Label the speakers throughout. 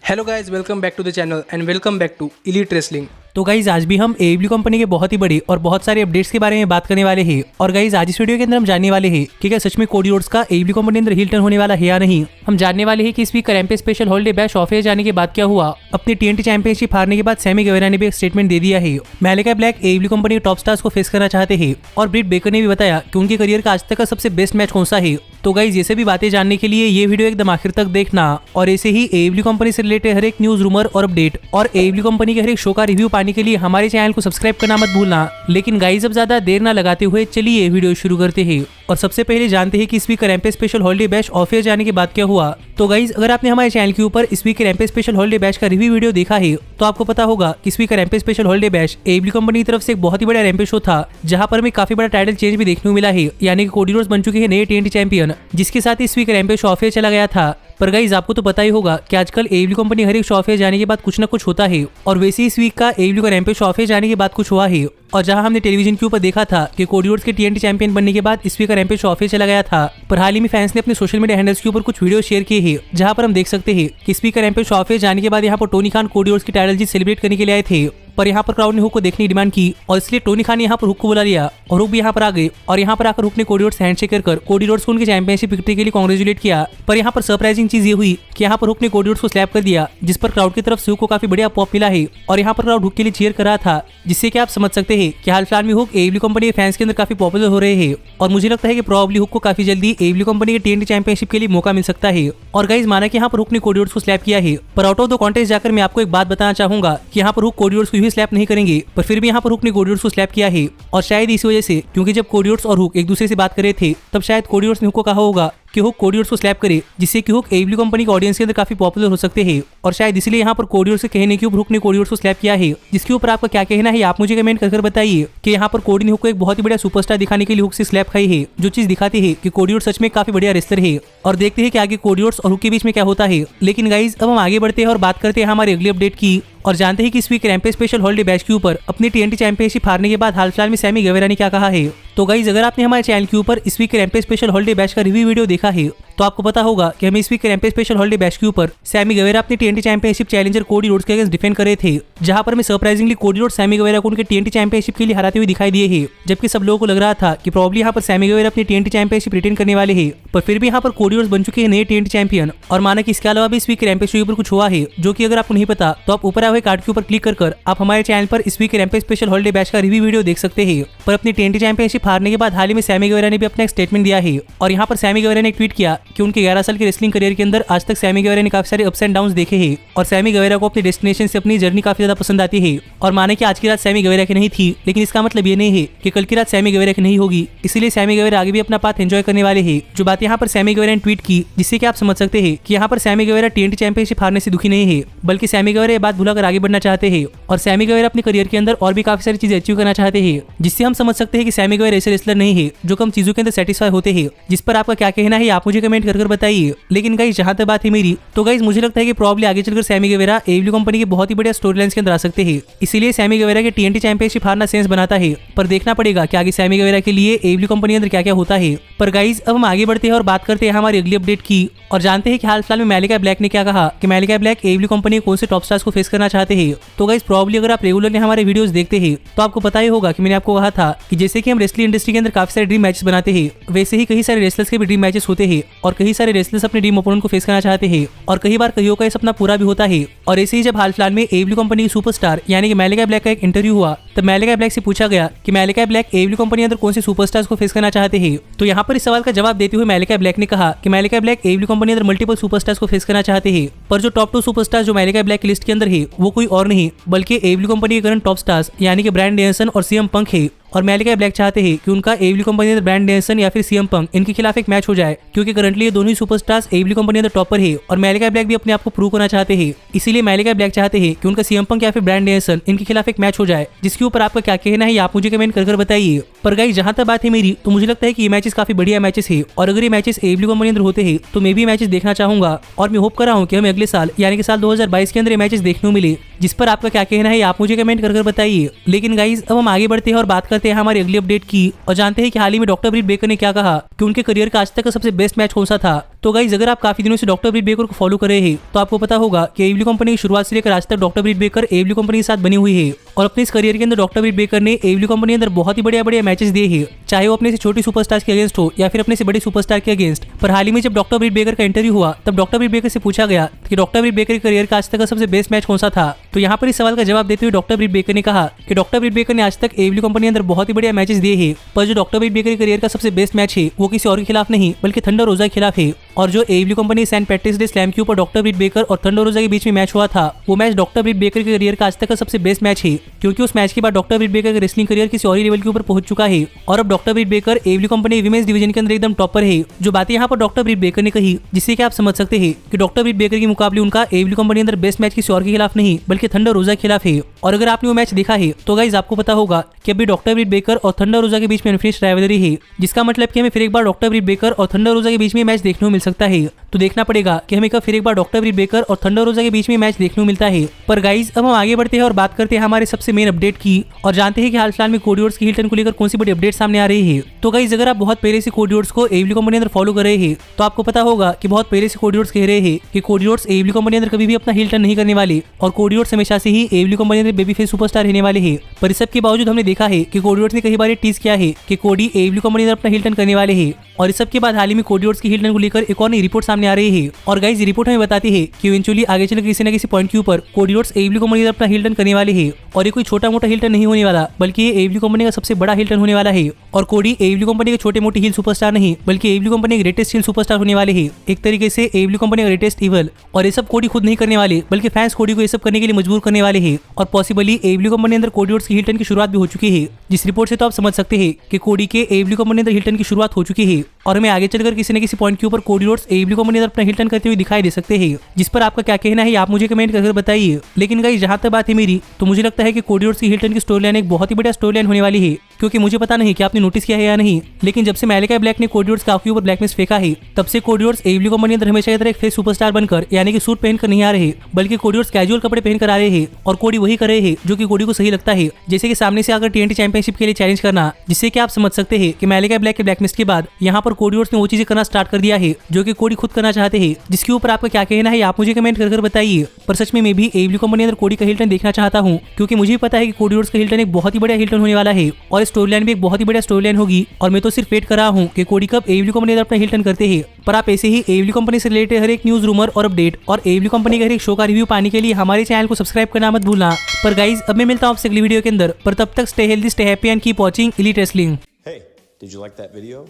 Speaker 1: Hello guys, welcome back to the channel and welcome back to Elite Wrestling.
Speaker 2: तो guys आज भी हम AEW company के बहुत ही बड़े और बहुत सारे अपडेट्स के बारे में बात करने वाले हैं। और गाइज आज इस वीडियो के अंदर हम जानने वाले हैं कि क्या सच में कोडी रोड्स का AEW कंपनी के अंदर हील टर्न होने वाला है या नहीं। हम जानने वाले हैं कि इस week Rampage special holiday bash off air जाने के बाद क्या हुआ। अपनी TNT चैंपियनशिप हारने के बाद सैमी गेवेरा ने भी एक स्टेटमेंट दे दिया है। मैलिका ब्लैक AEW कंपनी के टॉप स्टार्स को फेस करना चाहते हैं और ब्रिट बेकर ने भी बताया कि उनके करियर का आज तक का सबसे बेस्ट मैच कौन सा है। तो गाइज ये सभी बातें जानने के लिए ये वीडियो एकदम आखिर तक देखना और ऐसे ही AEW कंपनी से रिलेटेड हर एक न्यूज, रूमर और अपडेट और AEW कंपनी के हर एक शो का रिव्यू पाने के लिए हमारे चैनल को सब्सक्राइब करना मत भूलना। लेकिन गाइज अब ज्यादा देर ना लगाते हुए चलिए वीडियो शुरू करते हैं और सबसे पहले जानते हैं कि इस week Rampage special holiday bash off air जाने के बाद क्या हुआ। तो गाइज अगर आपने हमारे चैनल के ऊपर इस week Rampage special holiday bash का रिव्यू वीडियो देखा है तो आपको पता होगा कि इस week Rampage special holiday bash AEW company की तरफ से एक बहुत ही बड़ा रैम्पेज शो था, जहां पर हमें काफी बड़ा टाइटल चेंज भी देखने को मिला है। यानी कि कोडी रोड्स बन चुके हैं नए TNT चैंपियन, जिसके साथ इस week Rampage show off air चला गया था। पर गाइज आपको तो पता ही होगा कि आजकल AEW कंपनी हर एक शो ऑफ एयर जाने के बाद कुछ ना कुछ होता है और वैसे इस वीक का AEW का रैम्पेज शो ऑफ एयर जाने के बाद कुछ हुआ है। और जहां हमने टेलीविजन के ऊपर देखा था कि कोडी रोड्स के TNT चैंपियन बनने के बाद इस वीक का रैम्पेज शो ऑफ एयर चला गया था। पर हाल ही में फैंस ने अपने सोशल मीडिया हैंडल्स के ऊपर कुछ वीडियो शेयर किए हैं, जहां पर हम देख सकते हैं कि इस वीक का रैम्पेज शो ऑफ एयर जाने के बाद यहाँ पर टोनी खान कोडी रोड्स की टाइटल जीत सेलिब्रेट करने के लिए आए थे। पर यहाँ पर क्राउड ने हुक को देखने की डिमांड की और इसलिए टोनी खान ने यहाँ पर हुक को बुला लिया और हुक भी यहाँ पर आ गए और यहाँ पर आकर हुक ने कोडी रोड्स हैंडशेक कर कोडी रोड्स को उनके चैंपियनशिप विक्ट्री के लिए कांग्रेचुलेट किया। पर यहाँ पर सरप्राइजिंग चीज ये हुई कि यहाँ पर हुक ने कोडी रोड्स को स्लैप कर दिया, जिस पर क्राउड की तरफ से हुक को काफी बढ़िया पॉप मिला है और यहाँ पर क्राउड हुक के लिए चीयर कर रहा था, जिससे कि आप समझ सकते हैं कि हाल फिलहाल में हुक AEW कंपनी के फैंस के अंदर काफी पॉपुलर हो रहे हैं। और मुझे लगता है कि प्रोबेबली हुक को काफी जल्दी AEW कंपनी के TNT चैंपियनशिप के लिए मौका मिल सकता है। और गाइज माना कि यहाँ पर हुक ने कोडी रोड्स को स्लैप किया है, पर आउट ऑफ द कॉन्टेस्ट जाकर मैं आपको एक बात बताना चाहूंगा कि यहाँ पर हुक कोडी रोड्स को भी स्लैप नहीं करेंगे, पर फिर भी यहाँ पर हुक ने कोडी रोड्स को स्लैप किया है। और शायद इसी वजह से, क्योंकि जब कोडी रोड्स और हुक एक दूसरे से बात कर रहे थे तब शायद कोडी रोड्स ने हुक को कहा होगा कि हुक कोडी रोड्स को स्लैप करे, जिससे कि हुक AEW कंपनी के ऑडियंस के अंदर काफी पॉपुलर हो सकते हैं। और शायद इसलिए यहाँ पर कोडी रोड्स के कहने के ऊपर हुक ने कोडी रोड्स को स्लैप किया है। जिसके ऊपर आपका क्या कहना है आप मुझे कमेंट कर बताइए कि यहाँ पर कोडी ने हुक को एक बहुत ही बड़ा सुपरस्टार दिखाने के लिए हुक से स्लैप खाई है, जो चीज दिखाती है कि कोडी रोड्स सच में काफी बढ़िया रेसलर है। और देखते हैं कि आगे कोडी रोड्स और हुक के बीच में क्या होता है। लेकिन गाइज अब हम आगे बढ़ते हैं और बात करते हैं हमारे अगले अपडेट की और जानते हैं कि इस week Rampage special holiday bash के ऊपर अपनी TNT चैंपियनशिप हारने के बाद हाल फिलहाल में सैमी गेवेरा ने क्या कहा है। तो गाइज अगर आपने हमारे चैनल के ऊपर इस week Rampage special holiday bash का रिव्यू वीडियो देखा है तो आपको पता होगा कि हम इस week Rampage special holiday bash के ऊपर सैमी गेवेरा अपनी TNT championship challenger Cody Rhodes के अगेंस्ट डिफेंड कर रहे थे, जहां पर हमें surprisingly Cody Rhodes Sami Guevara को उनके TNT चैंपियनशिप के लिए हराते हुए दिखाई दिए हैं। जबकि सब लोगों को लग रहा था कि प्रोबेबली यहाँ पर सैमी गेवेरा अपनी TNT चैंपियनशिप रिटेन करने वाले हैं, पर फिर भी यहाँ पर कोडी रोड्स बन चुके हैं नए TNT चैंपियन। और माना कि इसके अलावा भी इस वीक रैम्पेज के ऊपर कुछ हुआ है, जो कि अगर आपको नहीं पता तो आप ऊपर आए हुए कार्ड के ऊपर क्लिक कर आप हमारे चैनल पर इस week Rampage special holiday bash का रिव्यू वीडियो देख सकते हैं। पर अपनी TNT चैंपियनशिप हारने के बाद हाल ही में सैमी गेवेरा ने भी अपना एक स्टेटमेंट दिया है और यहाँ पर सैमी गेवेरा ने एक ट्वीट किया कि उनके 11 साल के रेसलिंग करियर के अंदर आज तक सैमी गेवेरा ने काफी सारे अप्स एंड डाउन्स देखे हैं और सैमी गेवेरा को अपनी डेस्टिनेशन से अपनी जर्नी काफी ज्यादा पसंद आती है। और माने कि आज की रात सैमी गेवेरा की नहीं थी, लेकिन इसका मतलब ये नहीं है कि कल की रात सैमी गेवेरा की नहीं होगी। इसीलिए सैमी गेवेरा आगे भी अपना पाथ एंजॉय करने वाले हैं। जो बात यहाँ पर सैमी गेवेरा ने ट्वीट की, जिससे कि आप समझ सकते हैं कि यहाँ पर सैमी गेवेरा TNT चैंपियनशिप हारने से दुखी नहीं है, बल्कि सैमी गेवेरा ये बात भुलाकर आगे बढ़ना चाहते हैं और सैमी गेवेरा अपने करियर के अंदर और भी काफी सारी चीजें अचीव करना चाहते हैं, जिससे हम समझ सकते हैं कि सैमी गेवेरा ऐसे रेसलर नहीं है जो कम चीजों के अंदर सेटिस्फाई होते हैं। जिस पर आपका क्या कहना है आप मुझे कमेंट कर बताइए। लेकिन गाइस जहां तक बात है मेरी, तो गाइस मुझे लगता है कि प्रॉब्ली आगे चलकर सैमी गेवेरा AEW कंपनी के बहुत ही बढ़िया स्टोरी लाइंस के अंदर आ सकते हैं। इसीलिए सैमी गेवेरा के TNT चैंपियनशिप हारना सेंस बनाता है, पर देखना पड़ेगा कि आगे सैमी गेवेरा के लिए AEW कंपनी के अंदर क्या क्या होता है। पर गाइस अब हम आगे बढ़ते हैं और बात करते हैं हमारी अगली अपडेट की और जानते हैं कि हाल फिलहाल में मैलिका ब्लैक ने क्या कहा कि मैलिका ब्लैक AEW कंपनी कौन से टॉप स्टार्स को फेस करना चाहते हैं। तो गाइस प्रॉब्ली अगर आप रेगुलरली हमारे वीडियोस देखते हैं तो आपको पता ही होगा कि मैंने आपको कहा था कि जैसे कि हम रेसलिंग इंडस्ट्री के अंदर काफी सारे ड्रीम मैचेस बनाते हैं, वैसे ही कई सारे रेसलर्स के भी ड्रीम मैचेस होते हैं और कई सारे रेसलर्स अपने ड्रीम ओपोनेंट को फेस करना चाहते हैं और कई बार कईयों का ये सपना पूरा भी होता है। और ऐसे ही जब हाल फिलहाल में AEW कंपनी की सुपरस्टार यानी कि मैलिका ब्लैक का एक इंटरव्यू हुआ तब मैलिका ब्लैक से पूछा गया कि मैलिका ब्लैक AEW कंपनी अंदर कौन से सुपरस्टार्स को फेस करना चाहते हैं। तो यहाँ पर इस सवाल का जवाब देते हुए मैलिका ब्लैक ने कहा कि मैलिका ब्लैक AEW कंपनी अंदर मल्टीपल सुपरस्टार्स को फेस करना चाहते हैं, पर जो टॉप 2 सुपरस्टार्स जो मैलिका ब्लैक की लिस्ट के अंदर है वो कोई और नहीं बल्कि AEW कंपनी के करंट टॉप स्टार्स यानी कि ब्रायन डेनियल्सन और CM पंक है। और मैलिका ब्लैक चाहते हैं कि उनका AEW कंपनी अंदर ब्रायन डेनियल्सन या फिर CM पंक इनके खिलाफ एक मैच हो जाए, क्योंकि करंटली ये दोनों ही सुपरस्टार्स AEW कंपनी अंदर टॉपर है और मैलिका ब्लैक भी अपने आप को प्रूव करना चाहते हैं। इसीलिए मैलिका ब्लैक चाहते हैं कि उनका CM पंक या फिर ब्रायन डेनियल्सन इनके खिलाफ एक मैच हो जाए, जिसके ऊपर आपका क्या कहना है आप मुझे कमेंट कर बताइए। पर गाइस जहां तक बात है मेरी, तो मुझे लगता है कि ये मैचेस काफी बढ़िया मैचेस है और अगर ये मैचेस AEW कंपनी अंदर होते हैं तो मैं भी मैचेस देखना चाहूंगा और मैं होप कर रहा हूँ कि हमें अगले साल यानी कि साल 2022 के अंदर ये मैचेस देखने को मिले। जिस पर आपका क्या कहना है आप मुझे कमेंट कर बताइए। लेकिन गाइज अब हम आगे बढ़ते हैं और बात करते हैं हमारी अगली अपडेट की और जानते हैं कि हाल ही में डॉक्टर ब्रिट बेकर ने क्या कहा कि उनके करियर का आज तक का सबसे बेस्ट मैच कौन सा था। तो गाइज अगर आप काफी दिनों से डॉक्टर ब्रीट बेकर को फॉलो कर रहे हैं तो आपको पता होगा कि एडब्ल्यू कंपनी की शुरुआत से लेकर आज तक doctor Britt Baker AEW company के साथ बनी हुई है और अपने इस करियर के अंदर डॉक्टर ब्रीट बेकर ने एडब्ल्यू कंपनी के अंदर बहुत ही बढ़िया मैचेस दिए हैं, चाहे वो अपने से छोटी सुपरस्टार के अगेंस्ट हो या फिर अपने से बड़े सुपरस्टार के अगेंस्ट। पर हाल ही में जब डॉक्टर ब्रीट बेकर का इंटरव्यू हुआ तब डॉक्टर ब्रीट बेकर से पूछा गया कि डॉक्टर ब्रीट बेकर के करियर का आज तक का सबसे बेस्ट मैच कौन सा था। तो यहाँ पर इस सवाल का जवाब देते हुए डॉक्टर ब्रीट बेकर ने कहा कि डॉक्टर ब्रीट बेकर ने आज तक एडब्ल्यू कंपनी के अंदर बहुत ही बढ़िया मैचेस दिए हैं, पर जो डॉक्टर ब्रीट बेकर के करियर का सबसे बेस्ट मैच है वो किसी और के खिलाफ नहीं बल्कि थंडर रोजा के खिलाफ है। और जो AEW company Saint Patrick's Day slam के ऊपर डॉक्टर ब्रीट बेकर और थंडर रोजा के बीच में मैच हुआ था, वो मैच डॉक्टर ब्रीट बेकर के करियर का आज तक का सबसे बेस्ट मैच है, क्योंकि उस मैच के बाद डॉक्टर ब्रीट बेकर का रेसलिंग करियर किसी और लेवल के ऊपर पहुंच चुका है और अब doctor Britt Baker AEW company women's division के अंदर एकदम टॉपर है। जो बातें यहाँ पर डॉक्टर ब्रीट बेकर ने कही जिससे कि आप समझ सकते हैं कि डॉक्टर ब्रीट बेकर के मुकाबले उनका एडब्ल्यू कंपनी अंदर बेस्ट मैच किसी और के खिलाफ नहीं बल्कि थंडर रोजा के खिलाफ है। और अगर आपने वो मैच देखा है तो गाइज आपको पता होगा कि अभी डॉक्टर ब्रीट बेकर और थंडर रोजा के बीच में अनफिनिश्ड राइवलरी है, जिसका मतलब कि हमें फिर एक बार डॉक्टर ब्रीट बेकर और थंडर रोजा के बीच में मैच देखने को मिल सकता है। तो देखना पड़ेगा कि हमें कब फिर एक बार डॉक्टर ब्रीट बेकर और थंडर रोजा के बीच में मैच देखने को मिलता है। पर गाइज अब हम आगे बढ़ते हैं और बात करते हैं हमारे सबसे मेन अपडेट की और जानते हैं कि हाल फिलहाल में कोडी रोड्स की हिल टर्न को लेकर कौन सी बड़ी अपडेट सामने आ रही है। तो गाइज अगर आप बहुत पहले से कोडी रोड्स को एडब्ल्यू कंपनी अंदर फॉलो कर रहे हैं तो आपको पता होगा कि बहुत पहले से कोडी रोड्स कह रहे हैं कि कोडी रोड्स एडब्ल्यू कंपनी अंदर कभी भी अपना हिल टर्न नहीं करने वाले और कोडी रोड्स हमेशा से ही एडब्ल्यू कंपनी अंदर बेबी फेस सुपरस्टार रहने वाले हैं। पर इस सब के बावजूद हमने देखा है कि कोडी रोड्स ने कई बार टीज किया है कि कोडी एडब्ल्यू कंपनी अंदर अपना हिल टर्न करने वाले हैं और इस सब के बाद हाल ही में कोडी रोड्स की हिल टर्न को लेकर एक और नई रिपोर्ट सामने आ रही है। और गाइस रिपोर्ट हमें बताती है कि इवेंचुअली आगे चलकर किसी न किसी पॉइंट के ऊपर कोडी रोड्स एडब्ल्यू कंपनी अंदर अपना हिल टर्न करने वाले हैं और ये कोई छोटा मोटा हिल टर्न नहीं होने वाला बल्कि ये एडब्ल्यू कंपनी का सबसे बड़ा हिल टर्न होने वाला है। और कोडी एडब्ल्यू कंपनी के छोटे मोटे हिल सुपरस्टार नहीं बल्कि एडब्ल्यू कंपनी के ग्रेटेस्ट हिल सुपरस्टार होने वाले हैं, एक तरीके से एडब्ल्यू कंपनी का ग्रेटेस्ट इवल। और ये सब कोडी खुद नहीं करने वाले बल्कि फैंस कोडी को ये सब करने के लिए मजबूर करने वाले हैं और पॉसिबली एडब्ल्यू कंपनी अंदर कोडी रोड्स की हिल टर्न की शुरुआत भी हो चुकी है, जिस रिपोर्ट से तो आप समझ सकते हैं कि कोडी के एडब्ल्यू कंपनी अंदर हिल टर्न की शुरुआत हो चुकी है और हमें आगे चलकर किसी न किसी पॉइंट के ऊपर कोडी रोड्स एडब्ल्यू कंपनी अंदर अपना हिल टर्न करते हुए दिखाई दे सकते हैं, जिस पर आपका क्या कहना है आप मुझे कमेंट करके बताइए। लेकिन गाइस जहां तक बात है मेरी तो मुझे लगता है कि कोडी रोड्स की हिल टर्न की स्टोरी लाइन एक बहुत ही बढ़िया स्टोरी लाइन होने वाली है, क्योंकि मुझे पता नहीं कि आपने नोटिस किया है या नहीं लेकिन जब से मैलिका ब्लैक ने कोडी रोड्स के ऊपर ब्लैक मिस्ट फेंका है तब से कोडी रोड्स एडब्ल्यू कंपनी अंदर हमेशा की तरह एक फेस सुपरस्टार बनकर यानी कि सूट पहनकर नहीं आ रहे बल्कि कोडी रोड्स कैजुअल कपड़े पहनकर आ रहे हैं और कोडी वही कर रहे हैं जो कि कोडी को सही लगता है, जैसे कि सामने से आकर टीएनटी चैंपियनशिप के लिए चैलेंज करना, जिससे कि आप समझ सकते हैं कि मैलिका ब्लैक के ब्लैक मिस्ट के बाद यहाँ पर कोडी रोड्स ने वो चीजें करना स्टार्ट कर दिया है जो कि कोडी खुद करना चाहते हैं, जिसके ऊपर आपका क्या कहना है आप मुझे कमेंट कर बताइए। पर सच में मैं भी एडब्ल्यू कंपनी अंदर कोडी का हिल टर्न देखना चाहता हूँ, क्योंकि मुझे पता है कि कोडी रोड्स का हिल टर्न एक बहुत ही बढ़िया हिल टर्न होने वाला है और स्टोरी लाइन भी एक बहुत ही बढ़िया स्टोरी लाइन होगी और मैं तो सिर्फ वेट कर रहा हूँ कि कोडी कब एडब्ल्यू कंपनी अंदर अपना हिल टर्न करते हैं। पर आप ऐसे ही एडब्ल्यू कंपनी से रिलेटेड हर एक न्यूज रूमर और अपडेट और एडब्ल्यू कंपनी के हर एक शो का रिव्यू पाने के लिए हमारे चैनल को सब्सक्राइब करना मत भूलना। पर गाइज अब मैं मिलता हूँ आपसे अगली वीडियो के अंदर, पर तब तक stay healthy, stay happy and keep watching elite wrestling.
Speaker 3: Hey, did you like that video?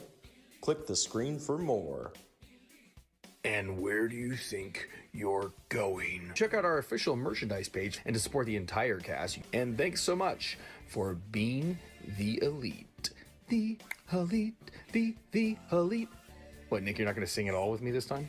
Speaker 3: Click the screen for more.
Speaker 4: And where do you think you're going? Check out our official merchandise page and to support the entire cast. And thanks so much for being the elite. The elite, the elite. What, Nick, you're not going to sing it all with me this time?